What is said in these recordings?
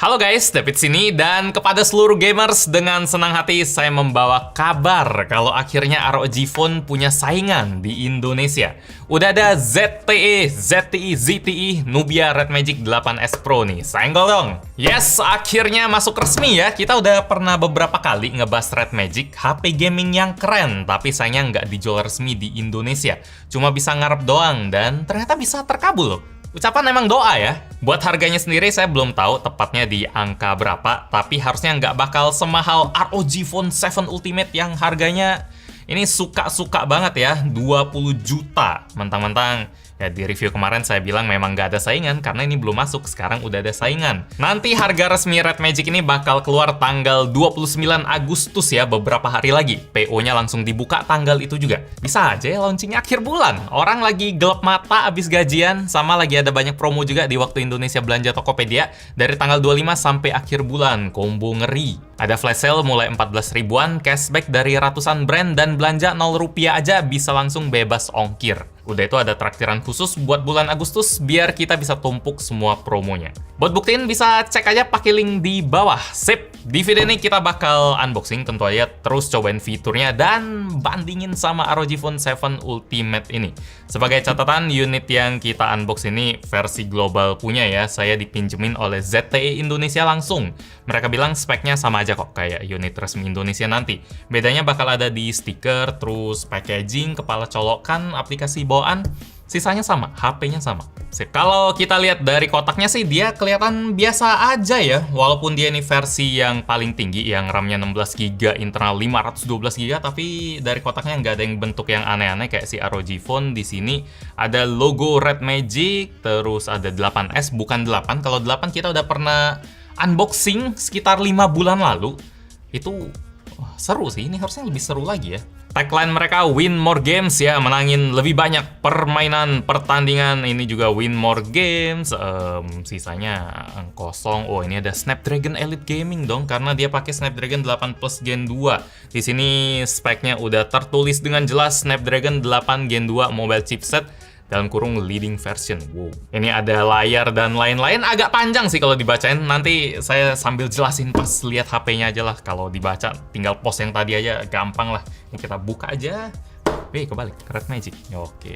Halo guys, David sini dan kepada seluruh gamers dengan senang hati saya membawa kabar kalau akhirnya ROG Phone punya saingan di Indonesia. Udah ada ZTE, ZTE, ZTE, Nubia Red Magic 8S Pro nih. Senggol dong. Yes, akhirnya masuk resmi ya. Kita udah pernah beberapa kali ngebahas Red Magic, HP gaming yang keren, tapi sayangnya nggak dijual resmi di Indonesia. Cuma bisa ngarep doang dan ternyata bisa terkabul loh. Ucapan emang doa ya. Buat harganya sendiri saya belum tahu tepatnya di angka berapa, tapi harusnya nggak bakal semahal ROG Phone 7 Ultimate yang harganya ini suka-suka banget ya, 20 juta. Mentang-mentang ya di review kemarin saya bilang memang nggak ada saingan karena ini belum masuk, sekarang udah ada saingan. Nanti harga resmi Red Magic ini bakal keluar tanggal 29 Agustus ya, beberapa hari lagi. PO-nya langsung dibuka tanggal itu juga. Bisa aja ya launchingnya akhir bulan. Orang lagi gelap mata abis gajian, sama lagi ada banyak promo juga di waktu Indonesia belanja Tokopedia dari tanggal 25 sampai akhir bulan. Combo ngeri. Ada flash sale mulai 14 ribuan, cashback dari ratusan brand, dan belanja 0 rupiah aja bisa langsung bebas ongkir. Udah itu ada traktiran khusus buat bulan Agustus biar kita bisa tumpuk semua promonya. Buat buktiin bisa cek aja pakai link di bawah. Sip! Di video ini kita bakal unboxing tentu aja, terus cobain fiturnya dan bandingin sama ROG Phone 7 Ultimate ini. Sebagai catatan, unit yang kita unbox ini versi global punya ya, saya dipinjemin oleh ZTE Indonesia langsung. Mereka bilang speknya sama aja kok kayak unit resmi Indonesia nanti. Bedanya bakal ada di stiker, terus packaging, kepala colokan, aplikasi bawaan, sisanya sama, HP-nya sama. Sip. Kalau kita lihat dari kotaknya sih dia kelihatan biasa aja ya, walaupun dia ini versi yang paling tinggi, yang RAM-nya 16GB, internal 512GB, tapi dari kotaknya nggak ada yang bentuk yang aneh-aneh kayak si ROG Phone. Di sini ada logo Red Magic, terus ada 8S, bukan 8. Kalau 8 kita udah pernah unboxing sekitar 5 bulan lalu. Itu seru sih, ini harusnya lebih seru lagi ya. Tagline mereka win more games ya, menangin lebih banyak permainan, pertandingan. Ini juga win more games. Sisanya kosong. Oh, ini ada Snapdragon Elite Gaming dong, karena dia pakai Snapdragon 8 Plus Gen 2. Di sini speknya udah tertulis dengan jelas, Snapdragon 8 Gen 2 mobile chipset dalam kurung leading version. Wow. Ini ada layar dan lain-lain, agak panjang sih kalau dibacain. Nanti saya sambil jelasin pas lihat HP-nya aja lah. Kalau dibaca tinggal pause yang tadi aja, gampang lah. Ini kita buka aja. Kebalik, Red Magic. Oke.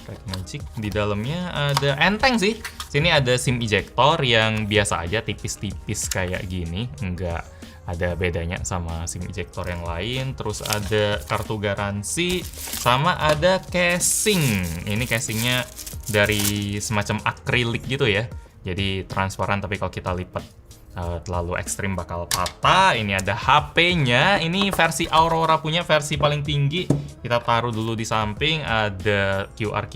Red Magic, di dalamnya ada enteng sih. Sini ada SIM ejector yang biasa aja, tipis-tipis kayak gini. Enggak ada bedanya sama SIM ejector yang lain. Terus ada kartu garansi, sama ada casing. Ini casingnya dari semacam akrilik gitu ya, jadi transparan, tapi kalau kita lipat terlalu ekstrim bakal patah. Ini ada HP-nya, ini versi Aurora punya, versi paling tinggi. Kita taruh dulu di samping. Ada QR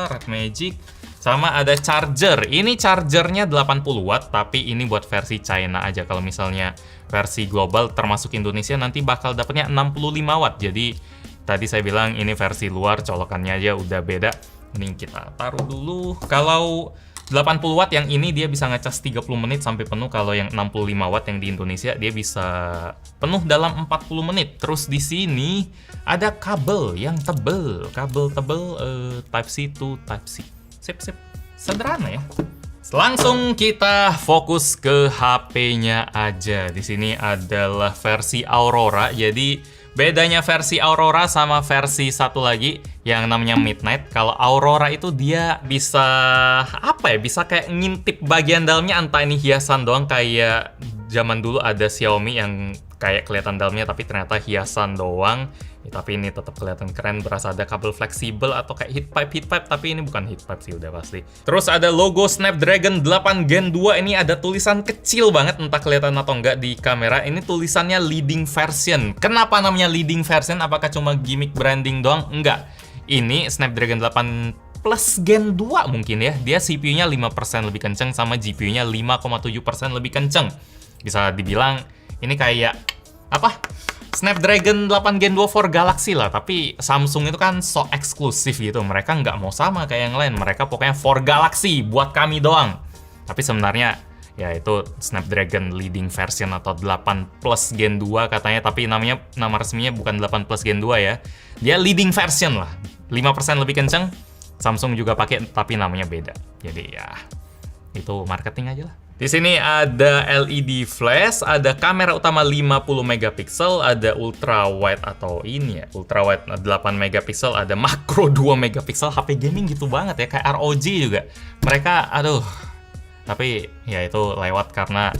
Red Magic, sama ada charger. Ini chargernya 80 watt, tapi ini buat versi China aja. Kalau misalnya versi global termasuk Indonesia nanti bakal dapatnya 65 watt. Jadi tadi saya bilang ini versi luar, colokannya aja udah beda. Ini kita taruh dulu. Kalau 80 watt yang ini dia bisa ngecas 30 menit sampai penuh. Kalau yang 65 watt yang di Indonesia dia bisa penuh dalam 40 menit. Terus di sini ada kabel yang tebel, kabel tebel Type-C to Type-C. Sip. Sederhana ya. Langsung kita fokus ke HP-nya aja. Di sini adalah versi Aurora. Jadi bedanya versi Aurora sama versi satu lagi yang namanya Midnight. Kalau Aurora itu dia bisa apa ya? Bisa kayak ngintip bagian dalamnya, entah ini hiasan doang kayak zaman dulu ada Xiaomi yang kayak kelihatan dalamnya tapi ternyata hiasan doang. Tapi ini tetap kelihatan keren, berasa ada kabel fleksibel atau kayak heat pipe, tapi ini bukan heat pipe sih udah pasti. Terus ada logo Snapdragon 8 Gen 2, ini ada tulisan kecil banget, entah kelihatan atau enggak di kamera. Ini tulisannya leading version. Kenapa namanya leading version? Apakah cuma gimmick branding doang? Enggak. Ini Snapdragon 8 Plus Gen 2 mungkin ya. Dia CPU-nya 5% lebih kenceng sama GPU-nya 5,7% lebih kenceng. Bisa dibilang ini kayak apa? Snapdragon 8 Gen 2 for Galaxy lah, tapi Samsung itu kan so eksklusif gitu. Mereka nggak mau sama kayak yang lain. Mereka pokoknya for Galaxy, buat kami doang. Tapi sebenarnya ya itu Snapdragon leading version atau 8 Plus Gen 2 katanya, tapi nama resminya bukan 8 Plus Gen 2 ya. Dia leading version lah. 5% lebih kenceng. Samsung juga pakai, tapi namanya beda. Jadi ya itu marketing aja lah. Di sini ada LED flash, ada kamera utama 50 megapiksel, ada ultra wide atau ini ya, ultra wide 8 megapiksel, ada makro 2 megapiksel. HP gaming gitu banget ya, kayak ROG juga. Mereka aduh. Tapi ya itu lewat karena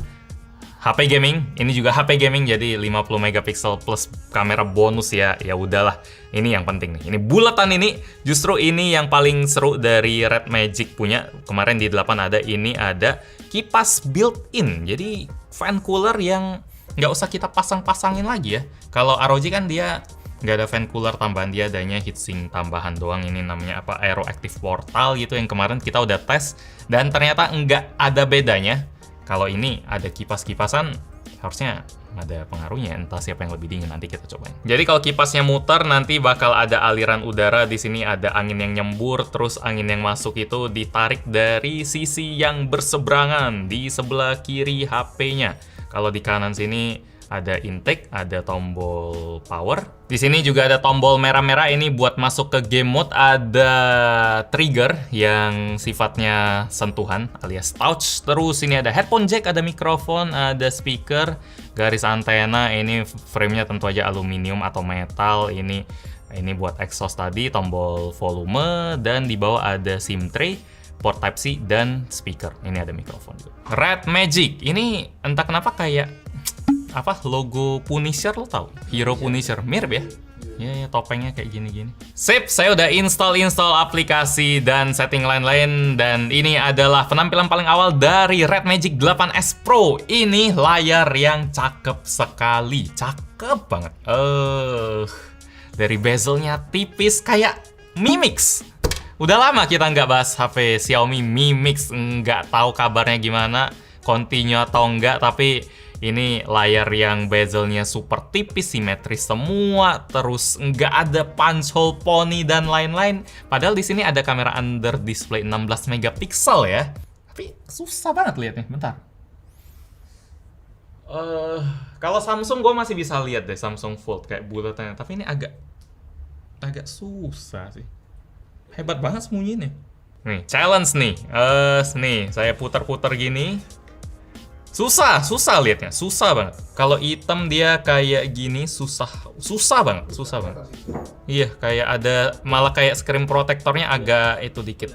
HP gaming, ini juga HP gaming jadi 50 megapiksel plus kamera bonus ya. Ya udahlah, ini yang penting nih. Ini bulatan ini justru ini yang paling seru dari Red Magic punya. Kemarin di 8 ada ini ada kipas built-in. Jadi fan cooler yang nggak usah kita pasang-pasangin lagi ya. Kalau ROG kan dia nggak ada fan cooler tambahan, dia adanya heatsink tambahan doang. Ini namanya apa, Aero Active Portal gitu yang kemarin kita udah tes dan ternyata nggak ada bedanya. Kalau ini ada kipas-kipasan, harusnya ada pengaruhnya. Entah siapa yang lebih dingin, nanti kita cobain. Jadi kalau kipasnya muter, nanti bakal ada aliran udara. Di sini ada angin yang nyembur, terus angin yang masuk itu ditarik dari sisi yang berseberangan di sebelah kiri HP-nya. Kalau di kanan sini ada intake, ada tombol power. Di sini juga ada tombol merah-merah, ini buat masuk ke game mode. Ada trigger yang sifatnya sentuhan alias touch. Terus ini ada headphone jack, ada mikrofon, ada speaker, garis antena. Ini frame-nya tentu aja aluminium atau metal. Ini buat exhaust tadi, tombol volume, dan di bawah ada SIM tray, port Type-C, dan speaker. Ini ada mikrofon juga. Red Magic ini entah kenapa kayak apa, logo Punisher, lo tau? Hero Punisher, mirip ya? Ya, topengnya kayak gini-gini. Sip, saya udah install aplikasi dan setting lain-lain. Dan ini adalah penampilan paling awal dari Red Magic 8S Pro. Ini layar yang cakep sekali. Cakep banget. Dari bezelnya tipis kayak Mi Mix. Udah lama kita nggak bahas HP Xiaomi Mi Mix. Nggak tahu kabarnya gimana, continue atau enggak, tapi ini layar yang bezelnya super tipis, simetris semua, terus nggak ada punch hole pony dan lain-lain. Padahal di sini ada kamera under display 16 megapiksel ya. Tapi susah banget liatnya, bentar. Kalau Samsung gue masih bisa lihat deh, Samsung Fold kayak bulatannya. Tapi ini agak susah sih. Hebat banget sembunyinya. Nih, challenge nih. Nih, saya putar-putar gini. Susah liatnya, susah banget. Kalau hitam dia kayak gini, susah banget. Iya, kayak ada, malah kayak screen protectornya agak itu dikit.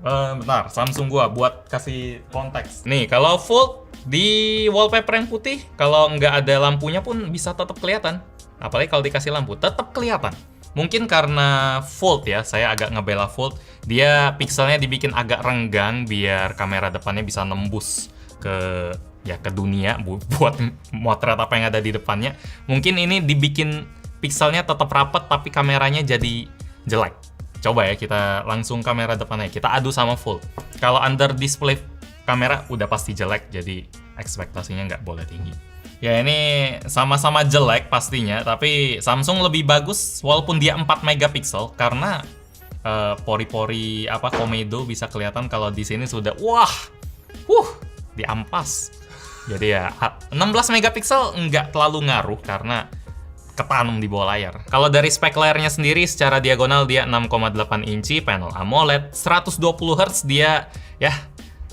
Bentar, Samsung gua buat kasih konteks. Nih, kalau full di wallpaper yang putih, kalau nggak ada lampunya pun bisa tetap kelihatan. Apalagi kalau dikasih lampu, tetap kelihatan. Mungkin karena Fold ya, saya agak ngebela Fold. Dia pixelnya dibikin agak renggang biar kamera depannya bisa nembus ke dunia buat motret apa yang ada di depannya. Mungkin ini dibikin pixelnya tetap rapat tapi kameranya jadi jelek. Coba ya kita langsung kamera depannya, kita adu sama full. Kalau under display kamera udah pasti jelek, jadi ekspektasinya nggak boleh tinggi. Ya ini sama-sama jelek pastinya, tapi Samsung lebih bagus walaupun dia 4 megapiksel karena pori-pori komedo bisa kelihatan. Kalau di sini sudah diampas. Jadi ya 16 megapiksel nggak terlalu ngaruh karena ketanam di bawah layar. Kalau dari spek layarnya sendiri secara diagonal dia 6,8 inci, panel AMOLED, 120 Hz dia ya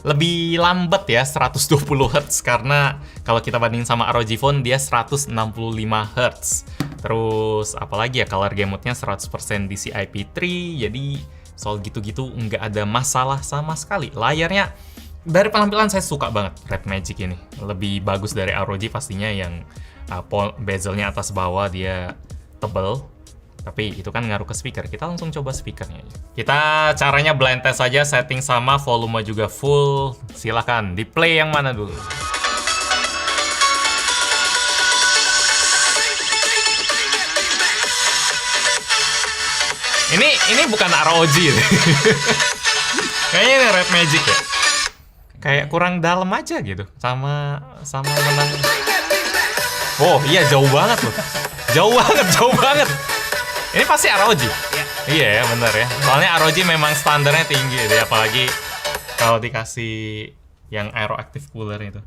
lebih lambat ya 120 Hz karena kalau kita bandingin sama ROG Phone dia 165 Hz. Terus apalagi ya, color game mode-nya 100% DCI-P3, jadi soal gitu-gitu nggak ada masalah sama sekali. Layarnya dari penampilan saya suka banget Red Magic ini. Lebih bagus dari ROG pastinya yang bezelnya atas bawah dia tebel. Tapi itu kan ngaruh ke speaker. Kita langsung coba speakernya aja. Kita caranya blind test saja, setting sama, volume juga full. Silahkan di play yang mana dulu. Ini bukan ROG deh. Kayaknya ini Red Magic ya. Kayak kurang dalam aja gitu sama menang. Oh iya, jauh banget loh. Jauh banget. Ini pasti ROG. Iya ya, bener ya. Soalnya ROG memang standarnya tinggi deh, apalagi kalau dikasih yang Aero Active Cooler itu.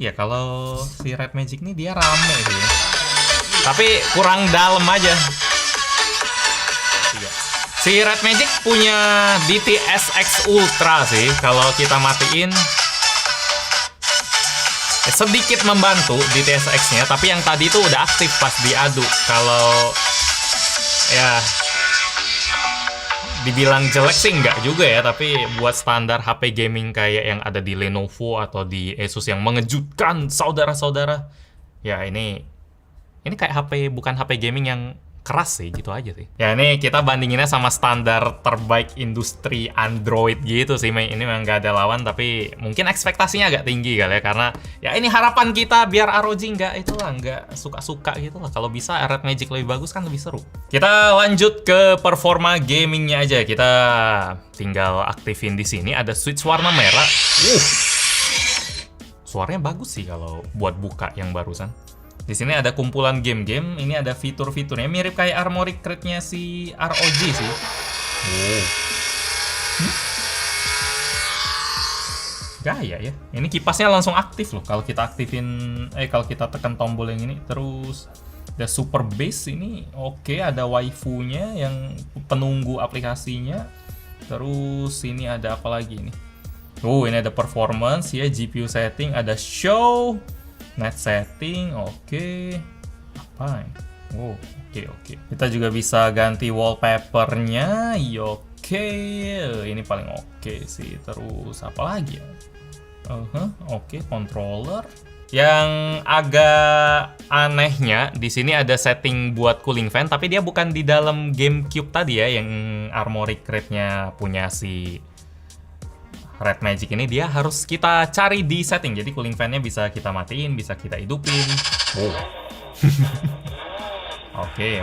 Iya, kalau si Red Magic ini dia rame sih ya. Tapi kurang dalam aja. Si Red Magic punya DTS:X Ultra sih. Kalau kita matiin sedikit membantu di TSX-nya, tapi yang tadi itu udah aktif pas diadu. Kalau ya dibilang jelek sih enggak juga ya, tapi buat standar HP gaming kayak yang ada di Lenovo atau di Asus yang mengejutkan saudara-saudara, ya ini kayak HP, bukan HP gaming yang keras sih, gitu aja sih. Ya ini kita bandinginnya sama standar terbaik industri Android gitu sih. Ini memang gak ada lawan, tapi mungkin ekspektasinya agak tinggi kali ya, karena ya ini harapan kita biar ROG nggak suka-suka gitu lah. Kalau bisa Red Magic lebih bagus kan lebih seru. Kita lanjut ke performa gamingnya aja. Kita tinggal aktifin di sini. Ada switch warna merah. Suaranya bagus sih kalau buat buka yang barusan. Di sini ada kumpulan game-game, ini ada fitur-fiturnya mirip kayak Armoury Crate-nya si ROG sih. Gaya ya. Ini kipasnya langsung aktif loh kalau kita kalau kita tekan tombol yang ini. Terus ada Super Bass ini, oke, ada waifu-nya yang penunggu aplikasinya. Terus ini ada apa lagi nih? Ini ada performance ya, GPU setting, ada show, net setting, oke. Apa ini? Oke. Kita juga bisa ganti wallpapernya, oke. Ini paling oke sih. Terus apa lagi ya? Oke, controller. Yang agak anehnya di sini ada setting buat cooling fan, tapi dia bukan di dalam GameCube tadi ya, yang Armoury Crate-nya punya si Red Magic ini. Dia harus kita cari di setting. Jadi cooling fan-nya bisa kita matiin, bisa kita hidupin. Oke.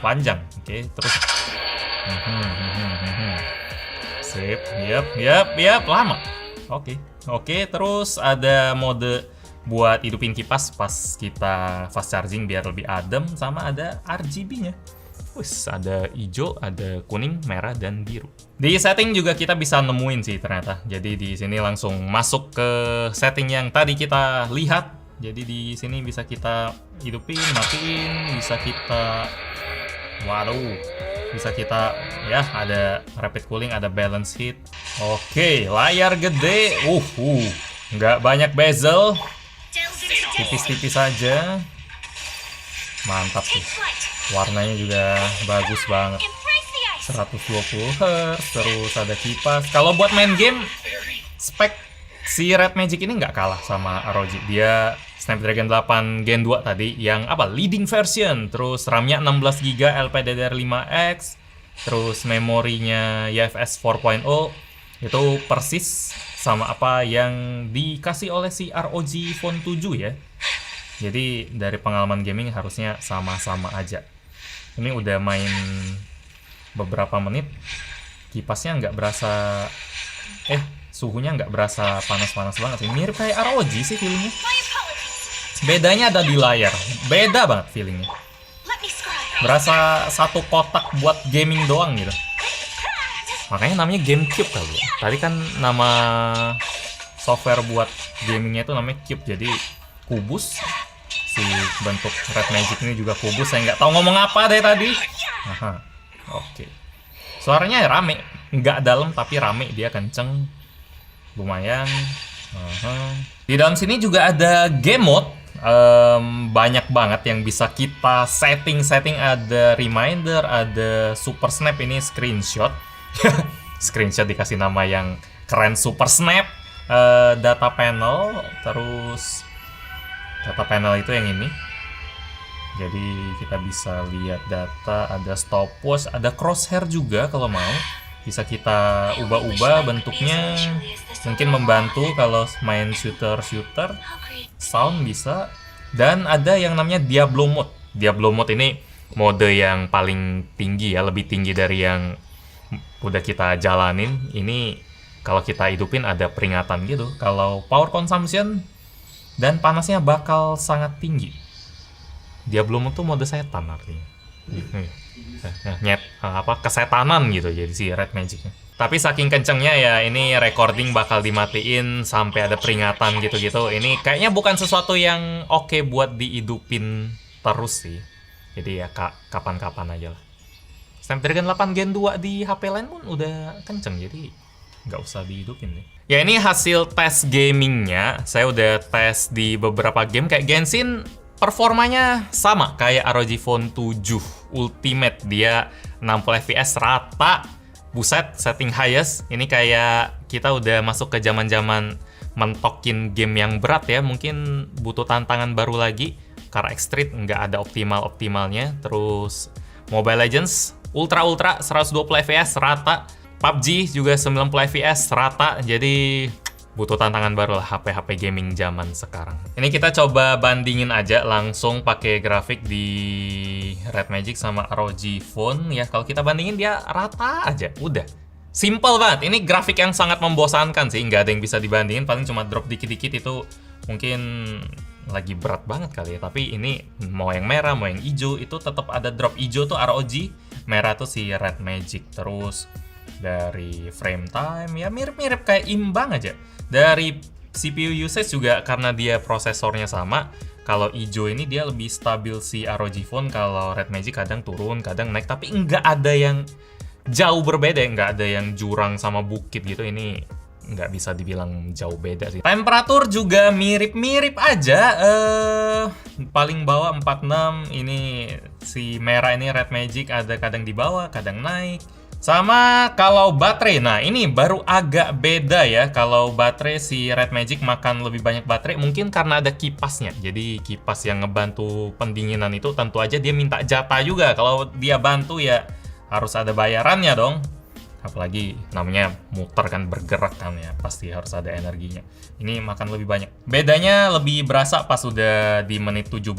Panjang. Oke, terus. Sip, yap, lama. Oke, terus ada mode buat hidupin kipas pas kita fast charging biar lebih adem, sama ada RGB-nya. Ada hijau, ada kuning, merah, dan biru. Di setting juga kita bisa nemuin sih ternyata. Jadi di sini langsung masuk ke setting yang tadi kita lihat. Jadi di sini bisa kita hidupin, matiin, bisa kita ya ada rapid cooling, ada balance heat. Oke, layar gede. Nggak banyak bezel. Tipis-tipis saja. Mantap sih. Warnanya juga bagus banget. 120 Hz, terus ada kipas. Kalau buat main game, spek si Red Magic ini nggak kalah sama ROG. Dia Snapdragon 8 Gen 2 tadi, yang leading version. Terus RAM-nya 16GB LPDDR5X. Terus memorinya UFS 4.0. Itu persis sama apa yang dikasih oleh si ROG Phone 7 ya. Jadi dari pengalaman gaming harusnya sama-sama aja. Ini udah main beberapa menit, kipasnya nggak berasa, suhunya nggak berasa panas-panas banget sih. Mirip kayak ROG sih feelingnya. Bedanya ada di layar, beda banget feelingnya. Berasa satu kotak buat gaming doang gitu. Makanya namanya GameCube kali ya. Tadi kan nama software buat gamingnya itu namanya Cube, jadi kubus. Si bentuk Red Magic ini juga kubus. Saya nggak tahu ngomong apa deh tadi. Oke. Suaranya rame, nggak dalam tapi rame, dia kenceng, lumayan. Di dalam sini juga ada game mode, banyak banget yang bisa kita setting. Ada reminder, ada super snap, ini screenshot. Screenshot dikasih nama yang keren, super snap. Data panel, terus data panel itu yang ini. Jadi kita bisa lihat data, ada stopwatch, ada crosshair juga kalau mau. Bisa kita ubah-ubah bentuknya. Mungkin membantu kalau main shooter. Sound bisa. Dan ada yang namanya Diablo Mode. Diablo Mode ini mode yang paling tinggi ya, lebih tinggi dari yang udah kita jalanin. Ini kalau kita hidupin ada peringatan gitu. Kalau power consumption dan panasnya bakal sangat tinggi. Diablo Mode tuh mode setan artinya. Kesetanan gitu jadi si Red Magic-nya. Tapi saking kencengnya ya, ini recording bakal dimatiin sampai ada peringatan gitu-gitu. Ini kayaknya bukan sesuatu yang oke buat dihidupin terus sih. Jadi ya kapan-kapan aja lah. Snapdragon 8 Gen 2 di HP lain pun udah kenceng, jadi nggak usah dihidupin deh. Ya ini hasil tes gamingnya. Saya udah tes di beberapa game kayak Genshin, performanya sama kayak ROG Phone 7 Ultimate. Dia 60 fps rata. Buset, setting highest. Ini kayak kita udah masuk ke zaman-zaman mentokin game yang berat ya. Mungkin butuh tantangan baru lagi. Karena X-Street nggak ada optimalnya. Terus Mobile Legends Ultra 120 fps rata. PUBG juga 90 fps rata, jadi butuh tantangan baru lah HP-HP gaming zaman sekarang. Ini kita coba bandingin aja langsung pakai grafik di Red Magic sama ROG Phone ya. Kalau kita bandingin dia rata aja, udah. Simple banget, ini grafik yang sangat membosankan sih, nggak ada yang bisa dibandingin, paling cuma drop dikit-dikit itu mungkin lagi berat banget kali ya. Tapi ini mau yang merah, mau yang hijau, itu tetap ada drop. Hijau tuh ROG, merah tuh si Red Magic. Terus dari frame time ya mirip-mirip kayak imbang aja. Dari CPU usage juga karena dia prosesornya sama. Kalau hijau ini dia lebih stabil si ROG Phone, kalau Red Magic kadang turun, kadang naik, tapi nggak ada yang jauh berbeda, nggak ada yang jurang sama bukit gitu. Ini nggak bisa dibilang jauh beda sih. Temperatur juga mirip-mirip aja. Paling bawah 46, ini si merah ini Red Magic ada kadang di bawah, kadang naik. Sama kalau baterai, nah ini baru agak beda ya. Kalau baterai si Red Magic makan lebih banyak baterai, mungkin karena ada kipasnya. Jadi kipas yang ngebantu pendinginan itu tentu aja dia minta jatah juga. Kalau dia bantu ya harus ada bayarannya dong. Apalagi namanya muter kan, bergerak kan ya, pasti harus ada energinya. Ini makan lebih banyak. Bedanya lebih berasa pas udah di menit 17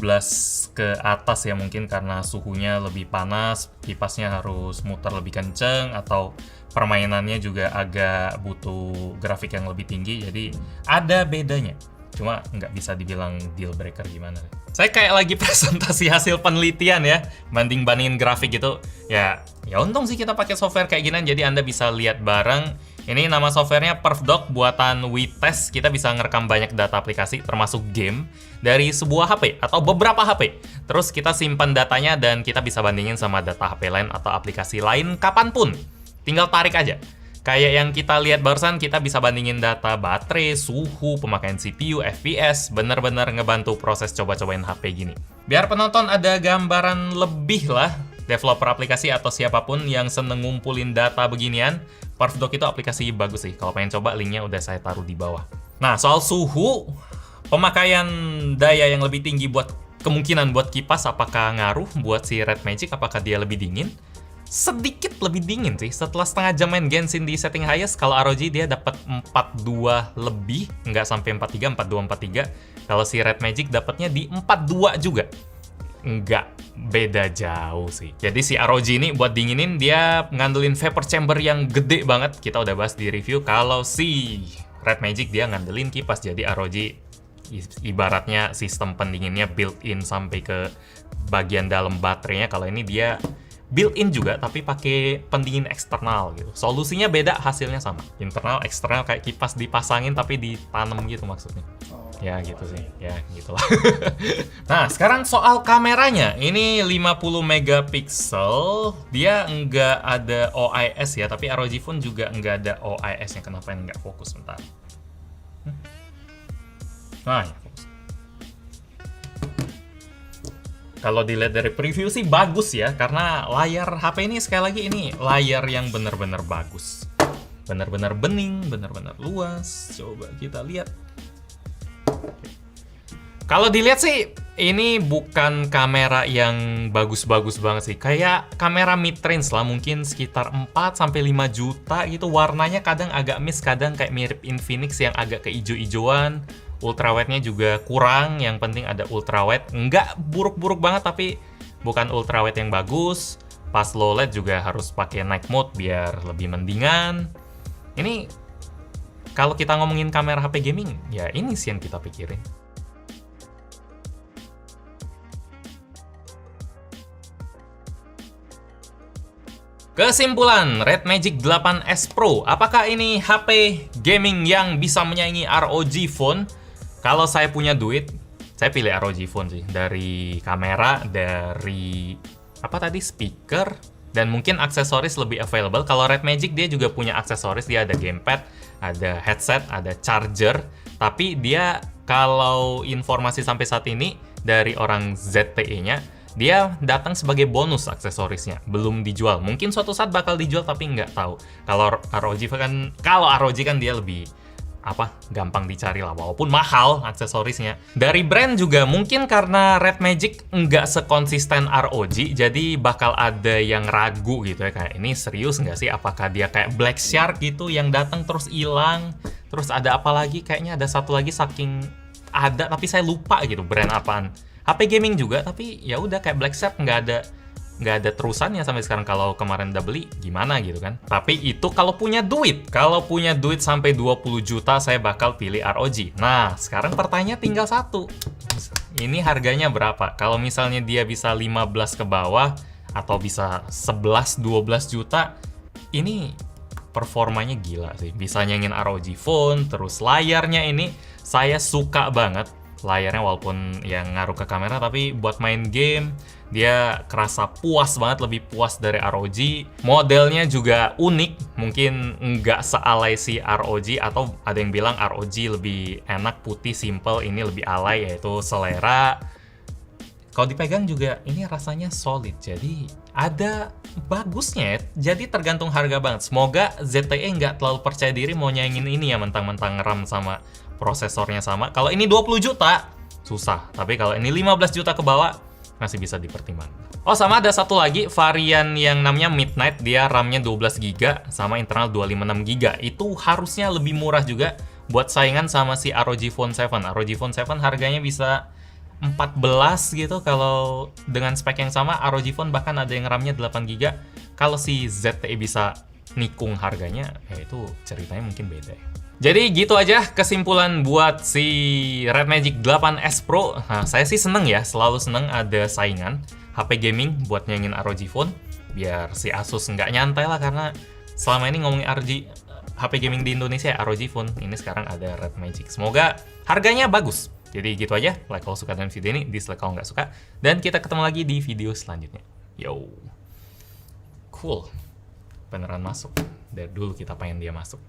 ke atas ya, mungkin karena suhunya lebih panas, kipasnya harus muter lebih kenceng, atau permainannya juga agak butuh grafik yang lebih tinggi, jadi ada bedanya. Cuma nggak bisa dibilang deal breaker gimana. Saya kayak lagi presentasi hasil penelitian ya, banding-bandingin grafik gitu. Ya untung sih kita pakai software kayak gini, jadi Anda bisa lihat bareng. Ini nama softwarenya PerfDock buatan WeTest. Kita bisa ngerekam banyak data aplikasi, termasuk game, dari sebuah HP atau beberapa HP. Terus kita simpan datanya dan kita bisa bandingin sama data HP lain atau aplikasi lain kapanpun. Tinggal tarik aja. Kayak yang kita lihat barusan, kita bisa bandingin data baterai, suhu, pemakaian CPU, FPS, bener-bener ngebantu proses coba-cobain HP gini. Biar penonton ada gambaran lebih lah, developer aplikasi atau siapapun yang seneng ngumpulin data beginian, PerfDock itu aplikasi bagus sih. Kalau pengen coba, linknya udah saya taruh di bawah. Nah, soal suhu, pemakaian daya yang lebih tinggi buat kemungkinan buat kipas, apakah ngaruh buat si Red Magic, apakah dia lebih dingin? Sedikit lebih dingin sih. Setelah setengah jam main Genshin di setting highest, kalau ROG dia dapat 42 lebih, nggak sampai 43, 42, 43. Kalau si Red Magic dapatnya di 42 juga. Nggak beda jauh sih. Jadi si ROG ini buat dinginin dia ngandelin vapor chamber yang gede banget. Kita udah bahas di review. Kalau si Red Magic dia ngandelin kipas. Jadi ROG ibaratnya sistem pendinginnya built-in sampai ke bagian dalam baterainya. Kalau ini dia built-in juga, tapi pakai pendingin eksternal gitu. Solusinya beda, hasilnya sama. Internal, eksternal kayak kipas dipasangin tapi ditanam gitu maksudnya. Ya gitu sih, ya gitulah. Nah, sekarang soal kameranya. Ini 50 megapiksel. Dia nggak ada OIS ya, tapi ROG Phone juga nggak ada OIS-nya. Kenapa ini nggak fokus? Bentar. Nah, ya fokus. Kalau dilihat dari preview sih bagus ya, karena layar HP ini sekali lagi ini layar yang benar-benar bagus. Benar-benar bening, benar-benar luas. Coba kita lihat. Kalau dilihat sih, ini bukan kamera yang bagus-bagus banget sih. Kayak kamera mid-range lah, mungkin sekitar 4-5 juta gitu. Warnanya kadang agak miss, kadang kayak mirip Infinix yang agak keijo-ijoan. Ultrawide-nya juga kurang, yang penting ada ultrawide. Nggak buruk-buruk banget, tapi bukan ultrawide yang bagus. Pas low light juga harus pakai night mode biar lebih mendingan. Ini kalau kita ngomongin kamera HP gaming, ya ini sih yang kita pikirin. Kesimpulan, Red Magic 8S Pro, apakah ini HP gaming yang bisa menyaingi ROG Phone? Kalau saya punya duit, saya pilih ROG Phone sih. Dari kamera, dari apa tadi, speaker, Dan mungkin aksesoris lebih available. Kalau Red Magic dia juga punya aksesoris, dia ada gamepad, ada headset, ada charger. Tapi dia kalau informasi sampai saat ini dari orang ZTE-nya, dia datang sebagai bonus aksesorisnya, belum dijual. Mungkin suatu saat bakal dijual tapi nggak tahu. Kalau ROG kan dia lebih gampang dicari lah, walaupun mahal aksesorisnya. Dari brand juga mungkin karena Red Magic nggak sekonsisten ROG, jadi bakal ada yang ragu gitu ya, kayak ini serius nggak sih, apakah dia kayak Black Shark gitu yang datang terus hilang, terus ada apa lagi, kayaknya ada satu lagi saking ada tapi saya lupa gitu brand apaan. HP gaming juga tapi ya udah kayak Black Shark nggak ada terusannya sampai sekarang. Kalau kemarin udah beli gimana gitu kan. Tapi itu kalau punya duit sampai 20 juta saya bakal pilih ROG. Nah sekarang pertanyaan tinggal satu, ini harganya berapa? Kalau misalnya dia bisa 15 ke bawah atau bisa 11-12 juta, ini performanya gila sih, bisa nyanyiin ROG Phone. Terus layarnya ini saya suka banget layarnya, walaupun yang ngaruh ke kamera, tapi buat main game dia kerasa puas banget, lebih puas dari ROG. Modelnya juga unik, mungkin nggak sealay si ROG, atau ada yang bilang ROG lebih enak putih simple, ini lebih alay yaitu selera. Kalau dipegang juga ini rasanya solid, jadi ada bagusnya ya. Jadi tergantung harga banget. Semoga ZTE nggak terlalu percaya diri mau nyaingin ini ya, mentang-mentang RAM sama prosesornya sama. Kalau ini 20 juta, susah. Tapi kalau ini 15 juta ke bawah, masih bisa dipertimbangkan. Oh, sama ada satu lagi varian yang namanya Midnight. Dia RAM-nya 12 GB sama internal 256 GB. Itu harusnya lebih murah juga buat saingan sama si ROG Phone 7. ROG Phone 7 harganya bisa 14 gitu. Kalau dengan spek yang sama, ROG Phone bahkan ada yang RAM-nya 8 GB. Kalau si ZTE bisa nikung harganya, ya itu ceritanya mungkin beda ya. Jadi gitu aja kesimpulan buat si Red Magic 8S Pro. Nah, saya sih seneng ya, selalu seneng ada saingan HP gaming buat nyanyiin ROG Phone. Biar si Asus nggak nyantai lah, karena selama ini ngomongin HP gaming di Indonesia ya ROG Phone. Ini sekarang ada Red Magic. Semoga harganya bagus. Jadi gitu aja, like kalau suka dengan video ini, dislike kalau nggak suka. Dan kita ketemu lagi di video selanjutnya. Yo, cool, beneran masuk. Dari dulu kita pengen dia masuk.